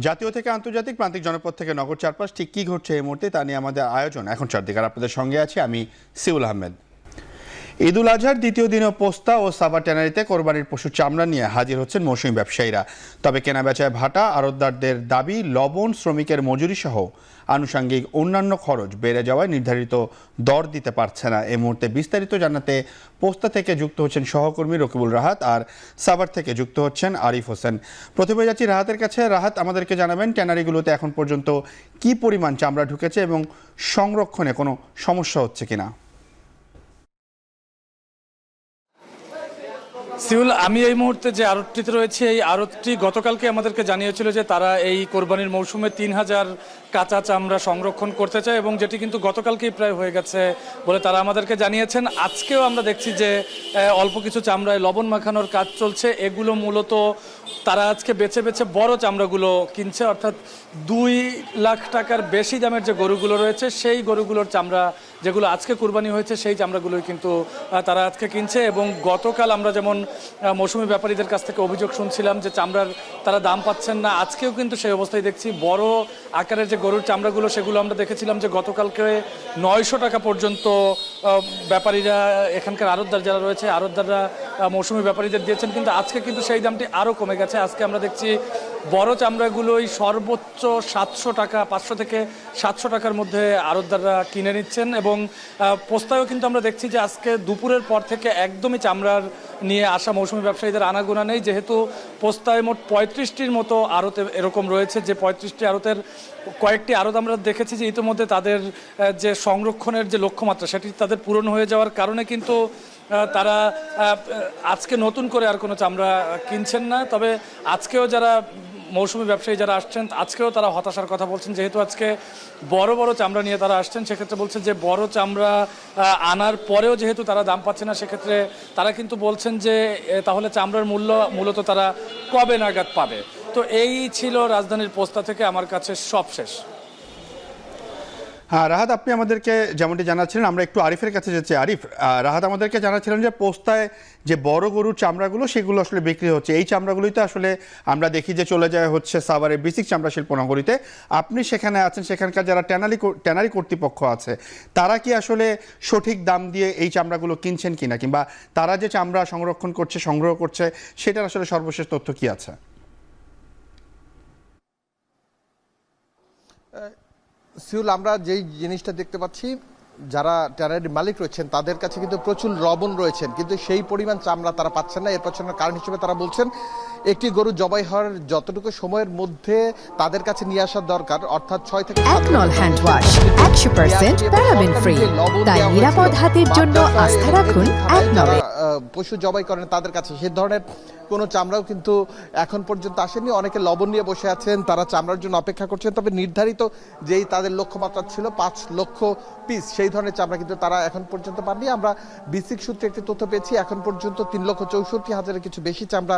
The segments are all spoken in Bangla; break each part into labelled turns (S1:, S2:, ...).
S1: জাতীয় থেকে আন্তর্জাতিক প্রান্তিক জনপদ থেকে নগর চারপাশ ঠিক কী ঘটছে এই মুহূর্তে তা নিয়ে আমাদের আয়োজন এখন চারদিকে। আর আপনাদের সঙ্গে আছি আমি সিউল আহমেদ। ঈদ উল আজহার দ্বিতীয় দিনেও পোস্তা ও সাভার ট্যানারিতে কোরবানির পশুর চামড়া নিয়ে হাজির হচ্ছেন মৌসুমী ব্যবসায়ীরা। তবে কেনাবেচায় ভাটা, আড়তদারদের দাবি লবণ, শ্রমিকের মজুরি সহ আনুষঙ্গিক অন্যান্য খরচ বেড়ে যাওয়ায় নির্ধারিত দর দিতে পারছে না। এই মুহূর্তে বিস্তারিত জানাতে পোস্তা থেকে যুক্ত হচ্ছেন সহকর্মী রকিবুল রাহাত, আর সাভার থেকে যুক্ত হচ্ছেন আরিফ হোসেন। প্রথমে যাচ্ছি রাহাতের কাছে। রাহাত, আমাদেরকে জানাবেন ট্যানারিগুলোতে এখন পর্যন্ত কি পরিমাণ চামড়া ঢুকেছে এবং সংরক্ষণে কোনো সমস্যা হচ্ছে কিনা?
S2: সিউল, আমি এই মুহূর্তে যে আড়তটিতে রয়েছে, এই আড়তটি গতকালকে আমাদেরকে জানিয়েছিল যে তারা এই কোরবানির মৌসুমে 3000 কাঁচা চামড়া সংরক্ষণ করতে চায় এবং যেটি কিন্তু গতকালকেই প্রায় হয়ে গেছে বলে তারা আমাদেরকে জানিয়েছেন। আজকেও আমরা দেখছি যে অল্প কিছু চামড়ায় লবণ মাখানোর কাজ চলছে। এগুলো মূলত তারা আজকে বেছে বেছে বড় চামড়াগুলো কিনছে, অর্থাৎ 2 লাখ টাকার বেশি দামের যে গরুগুলো রয়েছে সেই গরুগুলোর চামড়া যেগুলো আজকে কুরবানি হয়েছে সেই চামড়াগুলোই কিন্তু তারা আজকে কিনছে। এবং গতকাল আমরা যেমন মৌসুমী ব্যাপারীদের কাছ থেকে অভিযোগ শুনছিলাম যে চামড়ার তারা দাম পাচ্ছেন না, আজকেও কিন্তু সেই অবস্থায় দেখছি বড় আকারের যে গরুর চামড়াগুলো সেগুলো আমরা দেখেছিলাম যে গতকালকে 900 টাকা পর্যন্ত ব্যাপারীরা, এখানকার আড়তদার যারা রয়েছে আড়তদাররা মৌসুমী ব্যাপারীদের দিয়েছেন, কিন্তু আজকে কিন্তু সেই দামটি আরও কমে গেছে। আজকে আমরা দেখছি বড় চামড়াগুলোই সর্বোচ্চ 700 টাকা, 500 থেকে 700 টাকার মধ্যে আড়তদাররা কিনে নিচ্ছেন। এবং পোস্তায়ও কিন্তু আমরা দেখছি যে আজকে দুপুরের পর থেকে একদমই চামড়ার নিয়ে আসা মৌসুমী ব্যবসায়ীদের আনাগোনা নেই, যেহেতু পোস্তায় মোট 35টির মতো আড়তে এরকম রয়েছে, যে 35টি আড়তের কয়েকটি আড়ত আমরা দেখেছি যে ইতিমধ্যে তাদের যে সংরক্ষণের যে লক্ষ্যমাত্রা সেটি তাদের পূরণ হয়ে যাওয়ার কারণে কিন্তু তারা আজকে নতুন করে আর কোনো চামড়া কিনছেন না। তবে আজকেও যারা মৌসুমী ব্যবসায়ী যারা আসছেন আজকেও তারা হতাশার কথা বলছেন, যেহেতু আজকে বড় বড় চামড়া নিয়ে তারা আসছেন। সেক্ষেত্রে বলছেন যে বড় চামড়া আনার পরেও যেহেতু তারা দাম পাচ্ছে না, সেক্ষেত্রে তারা কিন্তু বলছেন যে তাহলে চামড়ার মূল্য মূলত তারা কবে নাগাদ পাবে। তো এই ছিল রাজধানীর পোস্তা থেকে আমার কাছে সবশেষ।
S1: হ্যাঁ রাহাত, আপনি আমাদেরকে যেমনটি জানাচ্ছিলেন, আমরা একটু আরিফের কাছে যাচ্ছি। আরিফ, রাহাত আমাদেরকে জানাচ্ছিলেন যে পোস্তায় যে বড় গরুর চামড়াগুলো সেগুলো আসলে বিক্রি হচ্ছে, এই চামড়াগুলোই তো আসলে আমরা দেখি যে চলে যায় হচ্ছে সাভারের বেসিক চামড়া শিল্প নগরীতে। আপনি সেখানে আছেন, সেখানকার যারা ট্যানারি কর্তৃপক্ষ আছে তারা কি আসলে সঠিক দাম দিয়ে এই চামড়াগুলো কিনছেন কিনা, কিংবা তারা যে চামড়া সংরক্ষণ করছে, সংগ্রহ করছে, সেটার আসলে সর্বশেষ তথ্য কি আছে?
S3: সিউল, আমরা যেই জিনিসটা দেখতে পাচ্ছি, যারা ট্যানারির মালিক রয়েছেন তাদের কাছে কিন্তু প্রচুর লবণ রয়েছেন, কিন্তু সেই পরিমাণ চামড়া তারা পাচ্ছেন না। এর পেছনের কারণ হিসেবে তারা বলছেন একটি গরু জবাই হওয়ার যতটুকু সময়ের মধ্যে তাদের কাছে নিয়ে আসার দরকার, অর্থাৎ 6 থেকে
S4: একনল হ্যান্ড ওয়াশ 100% প্যারাবেন ফ্রি, তাই নিরাপদ হাতের জন্য আস্থা রাখুন একনল।
S3: পশু জবাই করেন তাদের কাছে সেই ধরনের কোনো চামড়াও কিন্তু এখন পর্যন্ত আসেনি। অনেকে লবণ নিয়ে বসে আছেন, তারা চামড়ার জন্য অপেক্ষা করছেন। তবে নির্ধারিত যেই তাদের লক্ষ্যমাত্রা ছিল 5 লক্ষ পিস, সেই ধরনের চামড়া কিন্তু তারা এখন পর্যন্ত পাননি। আমরা বিসিক সূত্রে একটি তথ্য পেয়েছি, এখন পর্যন্ত 3,64,000-এর কিছু বেশি চামড়া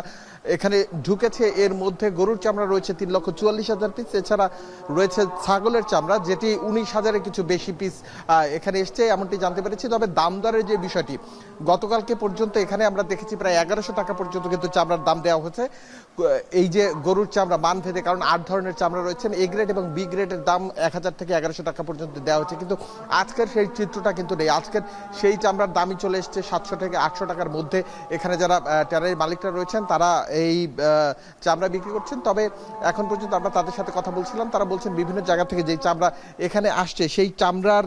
S3: এখানে ঢুকেছে। এর মধ্যে গরুর চামড়া রয়েছে 3,44,000 পিস, এছাড়া রয়েছে ছাগলের চামড়া যেটি 19,000-এর কিছু বেশি পিস এখানে এসছে, এমনটি জানতে পেরেছি। তবে দাম দরের যে বিষয়টি, গতকালকে পর্যন্ত এখানে আমরা দেখেছি প্রায় 1100 টাকা পর্যন্ত কিন্তু চামড়ার দাম দেওয়া হয়েছে। এই যে গরুর চামড়া মানভেদে, কারণ 8 ধরনের চামড়া রয়েছেন, এ গ্রেড এবং বি গ্রেডের দাম 1000 থেকে 1100 টাকা পর্যন্ত দেওয়া হচ্ছে, কিন্তু আজকের সেই চিত্রটা কিন্তু নেই। আজকের সেই চামড়ার দামই চলে এসছে 700 থেকে 800 টাকার মধ্যে। এখানে যারা ট্যানারির মালিকরা রয়েছেন তারা এই চামড়া বিক্রি করছেন। তবে এখন পর্যন্ত আমরা তাদের সাথে কথা বলছিলাম, তারা বলছেন বিভিন্ন জায়গা থেকে যেই চামড়া এখানে আসছে সেই চামড়ার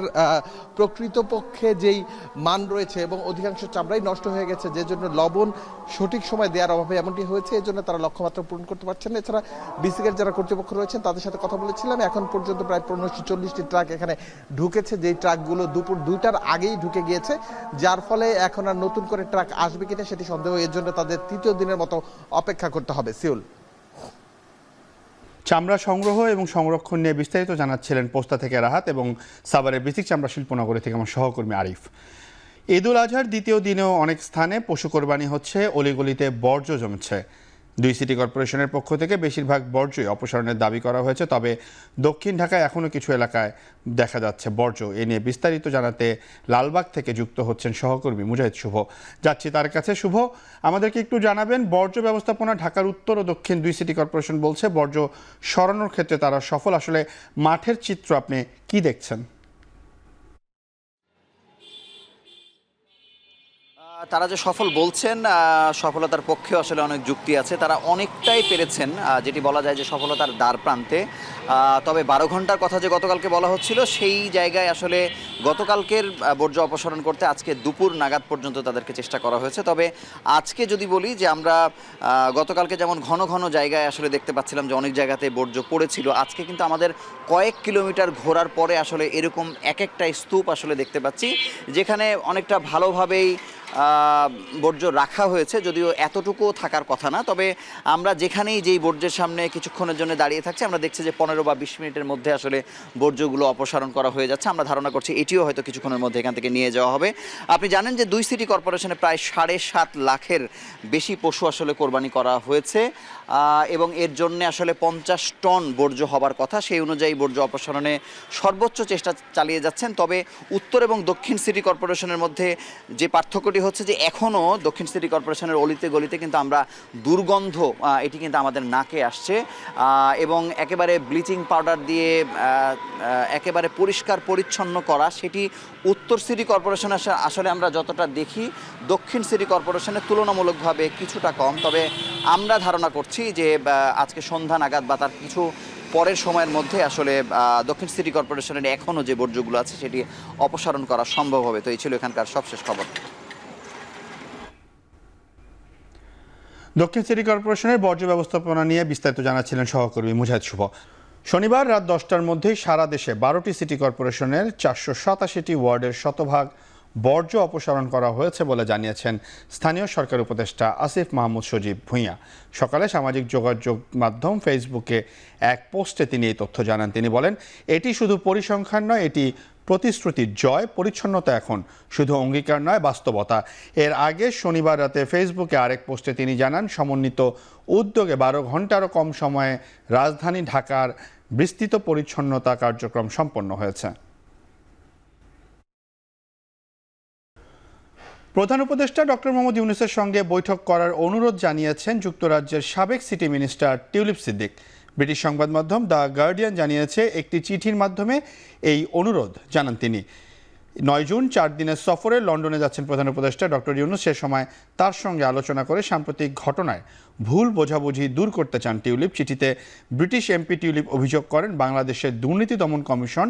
S3: প্রকৃতপক্ষে যেই মান রয়েছে এবং অধিকাংশ চামড়াই নষ্ট হয়ে গেছে, যে জন্য লবণ সঠিক সময় দেওয়ার অভাবে এমনটি হয়েছে, এই জন্য তারা লক্ষ্যমাত্রা পূরণ করতে পারছেন না। এছাড়া বিসিকের যারা কর্তৃপক্ষ রয়েছেন তাদের সাথে কথা বলেছিলাম, এখন পর্যন্ত প্রায় 1540টি ট্রাক এখানে ঢুকেছে, যেই ট্রাকগুলো দুপুর 2টার আগেই ঢুকে গিয়েছে, যার ফলে এখন আর নতুন করে ট্রাক আসবে কিনা সেটি সন্দেহ। এর জন্য তাদের 3য় দিনের মতো অপেক্ষা করতে হবে। সিউল,
S1: চামড়া সংগ্রহ এবং সংরক্ষণ নিয়ে বিস্তারিত জানাচ্ছিলেন পোস্তা থেকে রাহাত এবং সাভারের বেসিক চামড়া শিল্পনগরী থেকে আমার সহকর্মী আরিফ। ঈদ উল আজহার দ্বিতীয় দিনেও অনেক স্থানে পশু কোরবানি হচ্ছে, অলিগলিতে বর্জ্য জমছে। দুই সিটি কর্পোরেশনের পক্ষ থেকে বেশিরভাগ বর্জ্যই অপসারণের দাবি করা হয়েছে, তবে দক্ষিণ ঢাকায় এখনও কিছু এলাকায় দেখা যাচ্ছে বর্জ্য। এ নিয়ে বিস্তারিত জানাতে লালবাগ থেকে যুক্ত হচ্ছেন সহকর্মী মুজাহিদ শুভ। যাচ্ছি তার কাছে। শুভ, আমাদেরকে একটু জানাবেন, বর্জ্য ব্যবস্থাপনা ঢাকার উত্তর ও দক্ষিণ দুই সিটি কর্পোরেশন বলছে বর্জ্য সরানোর ক্ষেত্রে তারা সফল। আসলে মাঠের চিত্র আপনি কি দেখছেন?
S5: তারা যে সফল বলছেন, সফলতার পক্ষেও আসলে অনেক যুক্তি আছে। তারা অনেকটাই পেরেছেন, যেটি বলা যায় যে সফলতার দ্বার প্রান্তে। তবে 12 ঘন্টার কথা যে গতকালকে বলা হচ্ছিল, সেই জায়গায় আসলে গতকালকের বর্জ্য অপসারণ করতে আজকে দুপুর নাগাদ পর্যন্ত তাদেরকে চেষ্টা করা হয়েছে। তবে আজকে যদি বলি যে আমরা গতকালকে যেমন ঘন ঘন জায়গায় আসলে দেখতে পাচ্ছিলাম যে অনেক জায়গাতে বর্জ্য পড়েছিল, আজকে কিন্তু আমাদের কয়েক কিলোমিটার ঘোরার পরে আসলে এরকম এক একটা স্তূপ আসলে দেখতে পাচ্ছি, যেখানে অনেকটা ভালোভাবেই বর্জ্য রাখা হয়েছে, যদিও এতটুকু থাকার কথা না। তবে আমরা যেখানেই যেই বর্জ্যের সামনে কিছুক্ষণের জন্য দাঁড়িয়ে থাকছি, আমরা দেখছি যে 15 বা 20 মিনিটের মধ্যে আসলে বর্জ্যগুলো অপসারণ করা হয়ে যাচ্ছে। আমরা ধারণা করছি এটিও হয়তো কিছুক্ষণের মধ্যে এখান থেকে নিয়ে যাওয়া হবে। আপনি জানেন যে দুই সিটি কর্পোরেশনে প্রায় 7.5 লাখের বেশি পশু আসলে কোরবানি করা হয়েছে, এবং এর জন্য আসলে 50 টন বর্জ্য হবার কথা। সেই অনুযায়ী বর্জ্য অপসারণে সর্বোচ্চ চেষ্টা চালিয়ে যাচ্ছেন। তবে উত্তর এবং দক্ষিণ সিটি কর্পোরেশনের মধ্যে যে পার্থক্যটি হচ্ছে যে এখনও দক্ষিণ সিটি কর্পোরেশনের অলিতে গলিতে কিন্তু আমরা দুর্গন্ধ, এটি কিন্তু আমাদের নাকে আসছে, এবং একেবারে ব্লিচিং পাউডার দিয়ে একেবারে পরিষ্কার পরিচ্ছন্ন করা, সেটি উত্তর সিটি কর্পোরেশনে আসলে আমরা যতটা দেখি দক্ষিণ সিটি কর্পোরেশনের তুলনামূলকভাবে কিছুটা কম। তবে আমরা ধারণা করছি যে আজকে সন্ধ্যা নাগাদ বা তার কিছু পরের সময়ের মধ্যে আসলে দক্ষিণ সিটি কর্পোরেশনের এখনও যে বর্জ্যগুলো আছে সেটি অপসারণ করা সম্ভব হবে। তো এই ছিল এখানকার সবশেষ খবর।
S1: দক্ষিণ সিটি কর্পোরেশনের বর্জ্য ব্যবস্থাপনা নিয়ে বিস্তারিত জানাচ্ছিলেন সহকর্মী মুজাহিদ শুভ। শনিবার রাত 10টার মধ্যেই সারা দেশে 12টি সিটি কর্পোরেশনের 487টি ওয়ার্ডের শতভাগ বর্জ্য অপসারণ করা হয়েছে বলে জানিয়েছেন স্থানীয় সরকার উপদেষ্টা আসিফ মাহমুদ সজীব ভূঁইয়া। সকালে সামাজিক যোগাযোগ মাধ্যম ফেসবুকে এক পোস্টে তিনি এই তথ্য জানান। তিনি বলেন, এটি শুধু পরিসংখ্যান নয়, এটি প্রতিশ্রুতির জয়। পরিচ্ছন্নতা এখন শুধু অঙ্গীকার নয়, বাস্তবতা। এর আগে শনিবার রাতে ফেসবুকে আরেক পোস্টে তিনি জানান, সমন্বিত উদ্যোগে 12 ঘন্টারও কম সময়ে রাজধানী ঢাকার বিস্তৃত পরিচ্ছন্নতা কার্যক্রম সম্পন্ন হয়েছে। প্রধান উপদেষ্টা ডক্টর মোহাম্মদ ইউনূসের সঙ্গে বৈঠক করার অনুরোধ জানিয়েছেন যুক্তরাজ্যের সাবেক city minister tulip Siddique. British সংবাদ মাধ্যম দ্য গার্ডিয়ান জানিয়েছে, একটি চিঠির মাধ্যমে এই অনুরোধ জানান তিনি। 9 জুন 4 দিনের সফরে লন্ডনে যাচ্ছেন প্রধান উপদেষ্টা ডক্টর ইউনূস। সে সময় তার সঙ্গে আলোচনা করে সাম্প্রতিক ঘটনায় ভুল বোঝাবুঝি দূর করতে চান টিউলিপ। চিঠিতে ব্রিটিশ এমপি টিউলিপ অভিযোগ করেন, বাংলাদেশের দুর্নীতি দমন কমিশন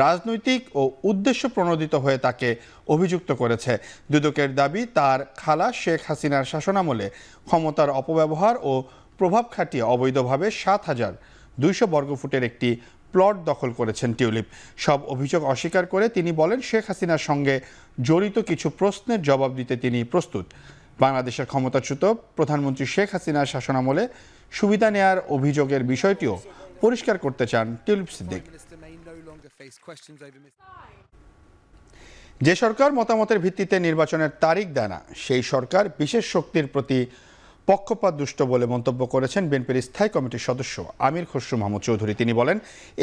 S1: রাজনৈতিক ও উদ্দেশ্য প্রণোদিত হয়ে তাকে অভিযুক্ত করেছে। দুদকের দাবি, তার খালা শেখ হাসিনার শাসনামলে ক্ষমতার অপব্যবহার ও প্রভাব খাটিয়ে অবৈধভাবে 7,200 বর্গফুটের একটি প্লট দখল করেছেন টিউলিপ। সব অভিযোগ অস্বীকার করে তিনি বলেন, শেখ হাসিনার সঙ্গে জড়িত কিছু প্রশ্নের জবাব দিতে তিনি প্রস্তুত। বাংলাদেশের ক্ষমতাচ্যুত প্রধানমন্ত্রী শেখ হাসিনার শাসনামলে সুবিধা নেয়ার অভিযোগের বিষয়টিও পরিষ্কার করতে চান টিউলিপ সিদ্দিক। যে সরকার মতামতের ভিত্তিতে নির্বাচনের তারিখ দেয় না, সেই সরকার বিশেষ শক্তির প্রতি পক্ষপাত দুষ্ট বলে মন্তব্য করেছেন বিএনপির স্থায়ী কমিটির সদস্য আমির খসরু মাহমুদ চৌধুরী। তিনি বলেন,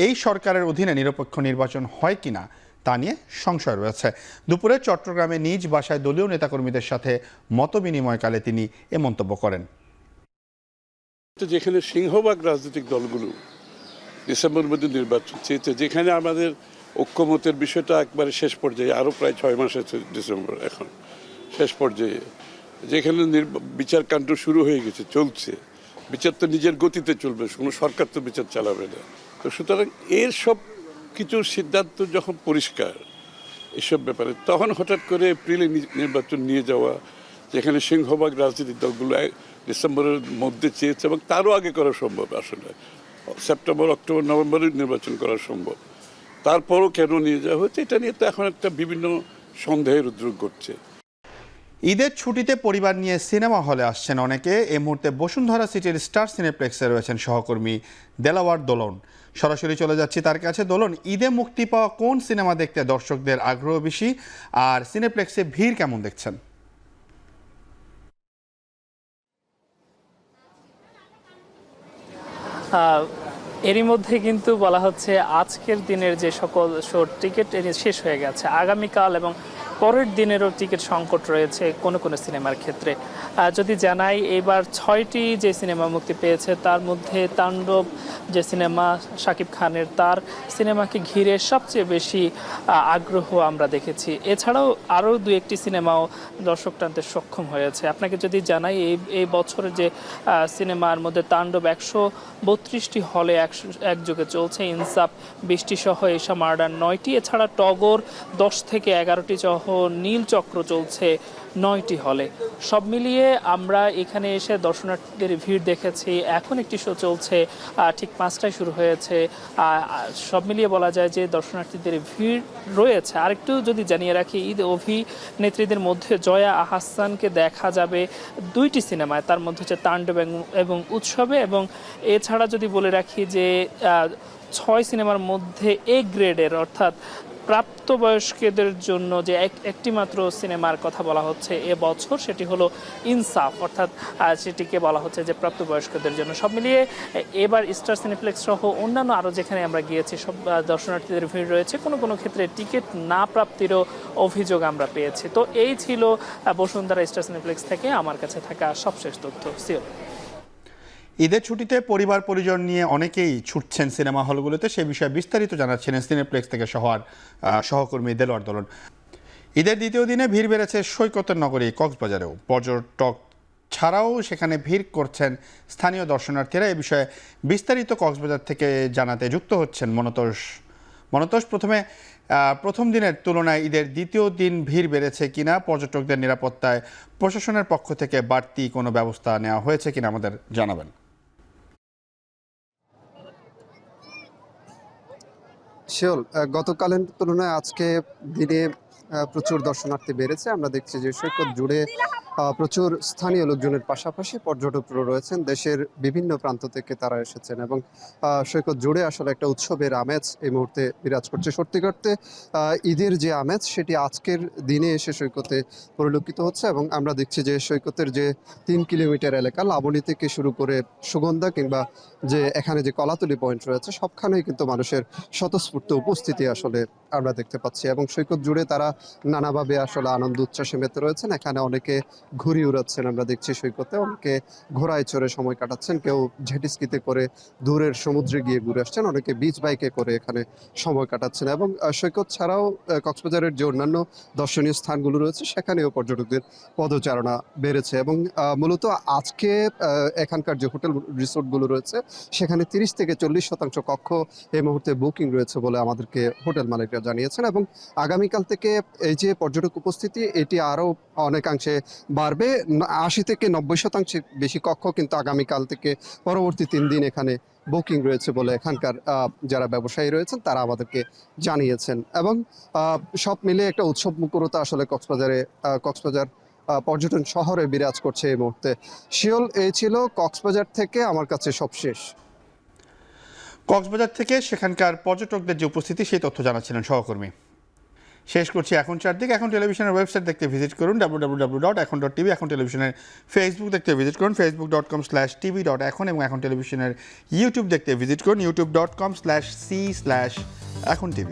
S1: এই সরকারের অধীনে নিরপেক্ষ নির্বাচন হয় কিনা তা নিয়ে সংশয় রয়েছে। দুপুরে চট্টগ্রামে নিজ বাসায় দলীয় নেতাকর্মীদের সাথে মতবিনিময়কালে তিনি এ মন্তব্য করেন।
S6: যেখানে সিংহভাগ রাজনৈতিক দলগুলো ডিসেম্বরের মধ্যে নির্বাচন চেয়েছে, যেখানে আমাদের ঐক্যমতের বিষয়টা একবারে শেষ পর্যায়ে, আরও প্রায় 6 মাস আছে ডিসেম্বর, এখন শেষ পর্যায়ে, যেখানে বিচার কাণ্ড শুরু হয়ে গেছে, চলছে বিচার, তো নিজের গতিতে চলবে, কোনো সরকার তো বিচার চালাবে না। তো সুতরাং এর সব কিছু সিদ্ধান্ত যখন পরিষ্কার এসব ব্যাপারে, তখন হঠাৎ করে এপ্রিলে নির্বাচন নিয়ে যাওয়া, যেখানে সিংহভাগ রাজনৈতিক দলগুলো ডিসেম্বরের মধ্যে চেয়েছে এবং তারও আগে করা সম্ভব, আসলে সেপ্টেম্বর, অক্টোবর, নভেম্বরে নির্বাচন করা সম্ভব, তারপরও কেন নিয়ে যাওয়া হচ্ছে, এটা নিয়ে তো এখন একটা বিভিন্ন সন্দেহের উদ্রেক ঘটছে।
S1: ঈদের ছুটিতে পরিবার নিয়ে সিনেমা হলে আসছেন অনেকে। এই মুহূর্তে বসুন্ধরা সিটির স্টার সিনেপ্লেক্সে রয়েছেন সহকর্মী দেলাওয়ার দোলন। সরাসরি চলে যাচ্ছি তার কাছে। দোলন, ঈদে মুক্তি পাওয়া কোন সিনেমা দেখতে দর্শকদের আগ্রহ বেশি, আর সিনেপ্লেক্সে ভিড় কেমন দেখছেন?
S7: এরই মধ্যে কিন্তু বলা হচ্ছে আজকের দিনের যে সকল শোর টিকিট শেষ হয়ে গেছে। আগামীকাল এবং পরের দিনেরও টিকিট সংকট রয়েছে কোনো কোনো সিনেমার ক্ষেত্রে। যদি জানাই এবার 6টি যে সিনেমা মুক্তি পেয়েছে তার মধ্যে তাণ্ডব যে সিনেমা শাকিব খানের, তার সিনেমাকে ঘিরে সবচেয়ে বেশি আগ্রহ আমরা দেখেছি। এছাড়াও আরও 2-1টি সিনেমাও দর্শক টানতে সক্ষম হয়েছে। আপনাকে যদি জানাই এই বছরের যে সিনেমার মধ্যে তাণ্ডব 132টি হলে একযোগে চলছে, ইনসাফ 20টি সহ এশা মার্ডার 9টি, এছাড়া টগর 10 থেকে 11টি সহ নীলচক্র চলছে 9টি হলে। সব মিলিয়ে আমরা এখানে এসে দর্শনার্থীদের ভিড় দেখেছি। এখন একটি শো চলছে, ঠিক 5টায় শুরু হয়েছে। সব মিলিয়ে বলা যায় যে দর্শনার্থীদের ভিড় রয়েছে। আরেকটু যদি জানিয়ে রাখি, ঈদ অভিনেত্রীদের মধ্যে জয়া আহসানকে দেখা যাবে 2টি সিনেমায়, তার মধ্যে হচ্ছে তাণ্ডব এবং উৎসবে। এবং এছাড়া যদি বলে রাখি যে 6 সিনেমার মধ্যে এ গ্রেডের অর্থাৎ প্রাপ্তবয়স্কদের জন্য যে একটি মাত্র সিনেমার কথা বলা হচ্ছে এবছর, সেটি হলো ইনসাফ, অর্থাৎ সেটিকে বলা হচ্ছে যে প্রাপ্তবয়স্কদের জন্য। সব মিলিয়ে এবার স্টার সিনেপ্লেক্স সহ অন্যান্য আরও যেখানে আমরা গিয়েছি সব দর্শনার্থীদের ভিড় রয়েছে। কোনো কোনো ক্ষেত্রে টিকিট না প্রাপ্তিরও অভিযোগ আমরা পেয়েছি। তো এই ছিল বসুন্ধরা স্টার সিনেপ্লেক্স থেকে আমার কাছে থাকা সবশেষ তথ্য। সিওল।
S1: ঈদের ছুটিতে পরিবার পরিজন নিয়ে অনেকেই ছুটছেন সিনেমা হলগুলোতে, সে বিষয়ে বিস্তারিত জানাচ্ছিলেন সিনেপ্লেক্স থেকে সহকর্মী দেলোয়ার দলন। ঈদের দ্বিতীয় দিনে ভিড় বেড়েছে সৈকতের নগরী কক্সবাজারেও। পর্যটক ছাড়াও সেখানে ভিড় করছেন স্থানীয় দর্শনার্থীরা। এ বিষয়ে বিস্তারিত কক্সবাজার থেকে জানাতে যুক্ত হচ্ছেন মনতোষ। প্রথম দিনের তুলনায় ঈদের দ্বিতীয় দিন ভিড় বেড়েছে কিনা, পর্যটকদের নিরাপত্তায় প্রশাসনের পক্ষ থেকে বাড়তি কোনো ব্যবস্থা নেওয়া হয়েছে কিনা আমাদের জানাবেন।
S8: শিওল, গতকালের তুলনায় আজকে দিনে প্রচুর দর্শনার্থী বেড়েছে। আমরা দেখছি যে সৈকত জুড়ে প্রচুর স্থানীয় লোকজনের পাশাপাশি পর্যটকরা রয়েছেন, দেশের বিভিন্ন প্রান্ত থেকে তারা এসেছেন এবং সৈকত জুড়ে আসলে একটা উৎসবের আমেজ এই মুহূর্তে বিরাজ করছে। সত্যি করতে ঈদের যে আমেজ সেটি আজকের দিনে এসে সৈকতে পরিলক্ষিত হচ্ছে এবং আমরা দেখছি যে সৈকতের যে 3 কিলোমিটার এলাকা লাবণী থেকে শুরু করে সুগন্ধা কিংবা যে এখানে যে কলাতলি পয়েন্ট রয়েছে সবখানেই কিন্তু মানুষের স্বতঃস্ফূর্ত উপস্থিতি আসলে আমরা দেখতে পাচ্ছি এবং সৈকত জুড়ে তারা নানাভাবে আসলে আনন্দ উচ্ছ্বাসে মেতে রয়েছেন। এখানে অনেকে ঘুড়ি উড়াচ্ছেন, আমরা দেখছি সৈকতে অনেকে ঘোড়ায় চড়ে সময় কাটাচ্ছেন, কেউ জেটিস্কিতে করে দূরের সমুদ্রে গিয়ে ঘুরে আসছেন, অনেকে বিচ বাইকে করে এখানে সময় কাটাচ্ছেন এবং সৈকত ছাড়াও কক্সবাজারের যে অন্যান্য দর্শনীয় স্থানগুলো রয়েছে সেখানেও পর্যটকদের পদচারণা বেড়েছে এবং মূলত আজকে এখানকার যে হোটেল রিসোর্টগুলো রয়েছে সেখানে 30 থেকে 40% কক্ষ এই মুহূর্তে বুকিং রয়েছে বলে আমাদেরকে হোটেল মালিকরা জানিয়েছেন এবং আগামীকাল থেকে এই যে পর্যটক উপস্থিতি এটি আরও অনেকাংশে বাড়বে। 80 থেকে 90% বেশি কক্ষ কিন্তু আগামীকাল থেকে পরবর্তী 3 দিন এখানে বুকিং রয়েছে বলে এখানকার যারা ব্যবসায়ী রয়েছেন তারা আমাদেরকে জানিয়েছেন এবং সব মিলে একটা উৎসব মুখরতা আসলে কক্সবাজার পর্যটন শহরে বিরাজ করছে এই মুহূর্তে। শিওল, এই ছিল কক্সবাজার থেকে আমার কাছে সবশেষ।
S1: কক্সবাজার থেকে সেখানকার পর্যটকদের যে উপস্থিতি সেই তথ্য জানাচ্ছিলেন সহকর্মী। শেষ করছি এখন চারদিক। এখন টেলিভিশনের ওয়েবসাইট দেখতে ভিজিট করুন www.এখন.tv। এখন টেলিভিশনের ফেসবুক দেখতে ভিজিট করুন facebook.com/tv.এখন এবং এখন টেলিভিশনের ইউটিউব দেখতে ভিজিট করুন youtube.com/c/এখন tv।